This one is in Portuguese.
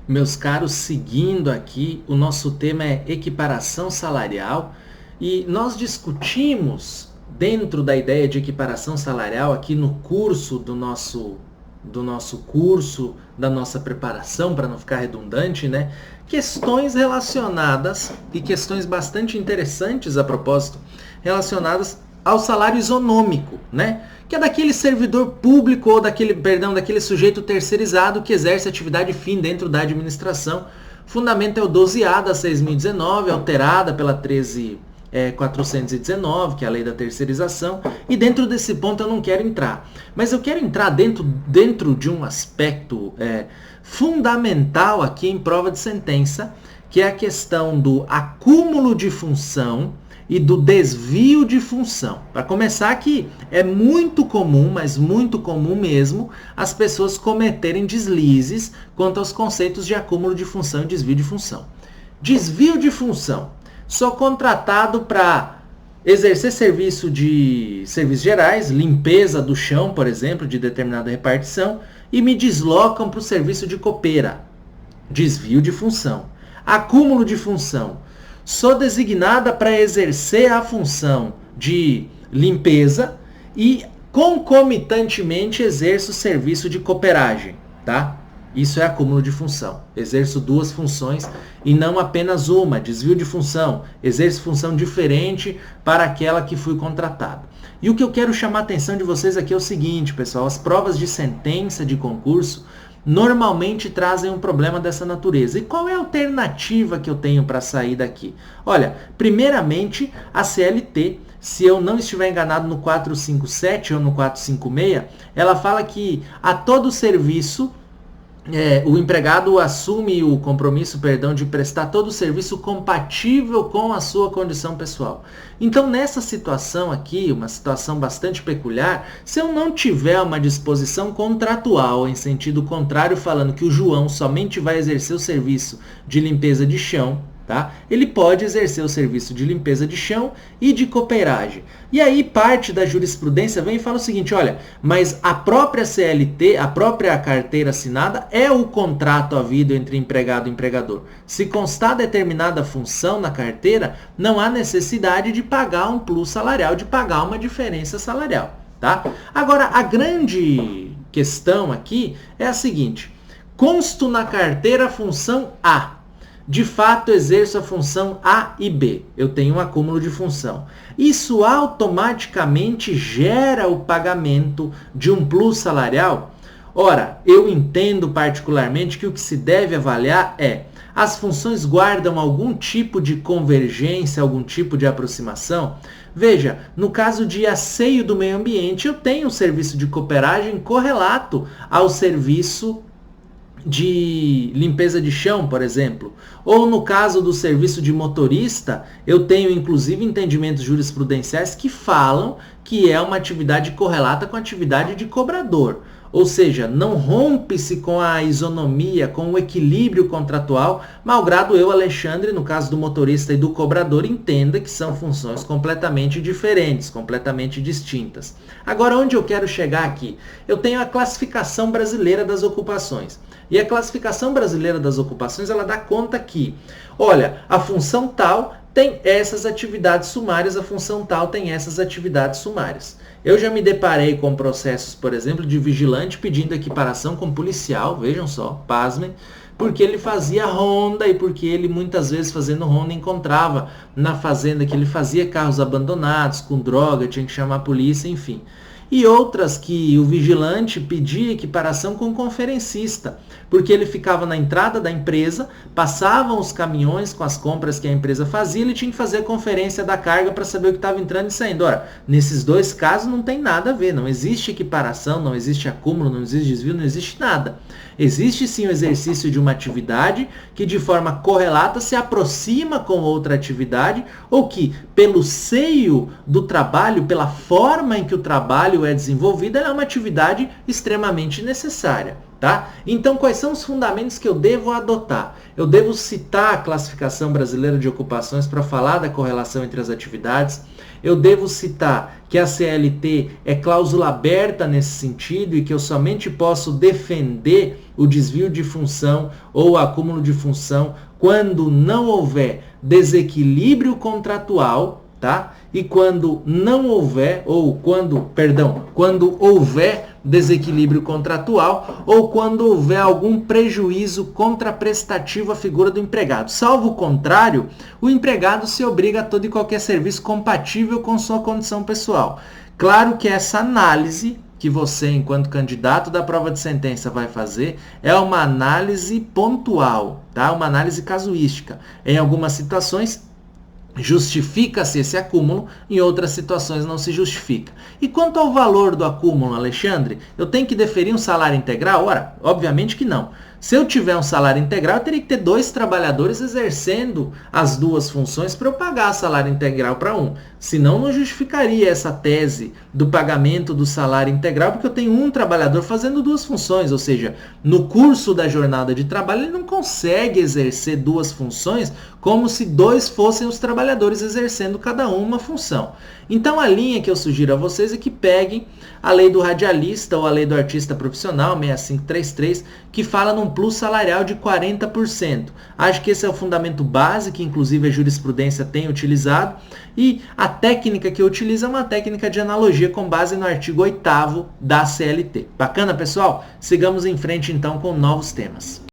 Meus caros, seguindo aqui, o nosso tema é equiparação salarial e nós discutimos dentro da ideia de equiparação salarial aqui no curso do nosso curso, da nossa preparação, para não ficar redundante, né? Questões relacionadas e questões bastante interessantes a propósito, relacionadas ao salário isonômico, né? Que é daquele servidor público ou daquele sujeito terceirizado que exerce atividade fim dentro da administração. O fundamento é o 12A da 6.019, alterada pela 13.419, que é a lei da terceirização, e dentro desse ponto eu não quero entrar. Mas eu quero entrar dentro de um aspecto fundamental aqui em prova de sentença, que é a questão do acúmulo de função e do desvio de função. Para começar aqui, é muito comum, mas muito comum mesmo, as pessoas cometerem deslizes quanto aos conceitos de acúmulo de função e desvio de função. Desvio de função. Sou contratado para exercer serviços gerais, limpeza do chão, por exemplo, de determinada repartição, e me deslocam para o serviço de copeira. Desvio de função. Acúmulo de função. Sou designada para exercer a função de limpeza e concomitantemente exerço o serviço de cooperagem, tá? Isso é acúmulo de função. Exerço duas funções e não apenas uma. Desvio de função. Exerço função diferente para aquela que fui contratado. E o que eu quero chamar a atenção de vocês aqui é o seguinte, pessoal. As provas de sentença de concurso normalmente trazem um problema dessa natureza. E qual é a alternativa que eu tenho para sair daqui? Olha, primeiramente, a CLT, se eu não estiver enganado no 457 ou no 456, ela fala que a todo serviço, o empregado assume o compromisso, de prestar todo o serviço compatível com a sua condição pessoal. Então, nessa situação aqui, uma situação bastante peculiar, se eu não tiver uma disposição contratual em sentido contrário, falando que o João somente vai exercer o serviço de limpeza de chão, tá? Ele pode exercer o serviço de limpeza de chão e de cooperagem. E aí parte da jurisprudência vem e fala o seguinte, olha, mas a própria CLT, a própria carteira assinada é o contrato havido entre empregado e empregador. Se constar determinada função na carteira, não há necessidade de pagar um plus salarial, de pagar uma diferença salarial, tá? Agora, a grande questão aqui é a seguinte, consto na carteira a função A. De fato, exerço a função A e B. Eu tenho um acúmulo de função. Isso automaticamente gera o pagamento de um plus salarial? Ora, eu entendo particularmente que o que se deve avaliar é: as funções guardam algum tipo de convergência, algum tipo de aproximação? Veja, no caso de asseio do meio ambiente, eu tenho um serviço de cooperagem correlato ao serviço de limpeza de chão, por exemplo. Ou no caso do serviço de motorista, eu tenho inclusive entendimentos jurisprudenciais que falam que é uma atividade correlata com a atividade de cobrador. Ou seja, não rompe-se com a isonomia, com o equilíbrio contratual, malgrado eu, Alexandre, no caso do motorista e do cobrador, entenda que são funções completamente diferentes, completamente distintas. Agora, onde eu quero chegar aqui? Eu tenho a classificação brasileira das ocupações. E a classificação brasileira das ocupações, ela dá conta que, olha, a função tal tem essas atividades sumárias, a função tal tem essas atividades sumárias. Eu já me deparei com processos, por exemplo, de vigilante pedindo equiparação com policial, vejam só, pasmem, porque ele fazia ronda e porque ele muitas vezes fazendo ronda encontrava na fazenda que ele fazia carros abandonados, com droga, tinha que chamar a polícia, enfim. E outras que o vigilante pedia equiparação com conferencista, porque ele ficava na entrada da empresa, passavam os caminhões com as compras que a empresa fazia, ele tinha que fazer a conferência da carga para saber o que estava entrando e saindo. Ora, nesses dois casos não tem nada a ver, não existe equiparação, não existe acúmulo, não existe desvio, não existe nada. Existe sim o exercício de uma atividade que de forma correlata se aproxima com outra atividade ou que, pelo seio do trabalho, pela forma em que o trabalho é desenvolvido, ela é uma atividade extremamente necessária. Tá? Então, quais são os fundamentos que eu devo adotar? Eu devo citar a classificação brasileira de ocupações para falar da correlação entre as atividades. Eu devo citar que a CLT é cláusula aberta nesse sentido e que eu somente posso defender o desvio de função ou acúmulo de função quando não houver desequilíbrio contratual, tá? E quando não houver, quando houver desequilíbrio contratual ou quando houver algum prejuízo contraprestativo à figura do empregado. Salvo o contrário, o empregado se obriga a todo e qualquer serviço compatível com sua condição pessoal. Claro que essa análise que você, enquanto candidato da prova de sentença, vai fazer é uma análise pontual, tá? Uma análise casuística. Em algumas situações, justifica-se esse acúmulo, em outras situações não se justifica. E quanto ao valor do acúmulo, Alexandre, eu tenho que deferir um salário integral? Ora, obviamente que não. Se eu tiver um salário integral, eu teria que ter 2 trabalhadores exercendo as 2 funções para eu pagar salário integral para um. Senão, não justificaria essa tese do pagamento do salário integral, porque eu tenho um trabalhador fazendo 2 funções, ou seja, no curso da jornada de trabalho, ele não consegue exercer 2 funções como se 2 fossem os trabalhadores exercendo cada uma função. Então, a linha que eu sugiro a vocês é que peguem a lei do radialista ou a lei do artista profissional, 6533, que fala num plus salarial de 40%. Acho que esse é o fundamento base, que inclusive a jurisprudência tem utilizado, e a técnica que eu utilizo é uma técnica de analogia com base no artigo 8º da CLT. Bacana, pessoal? Sigamos em frente então com novos temas.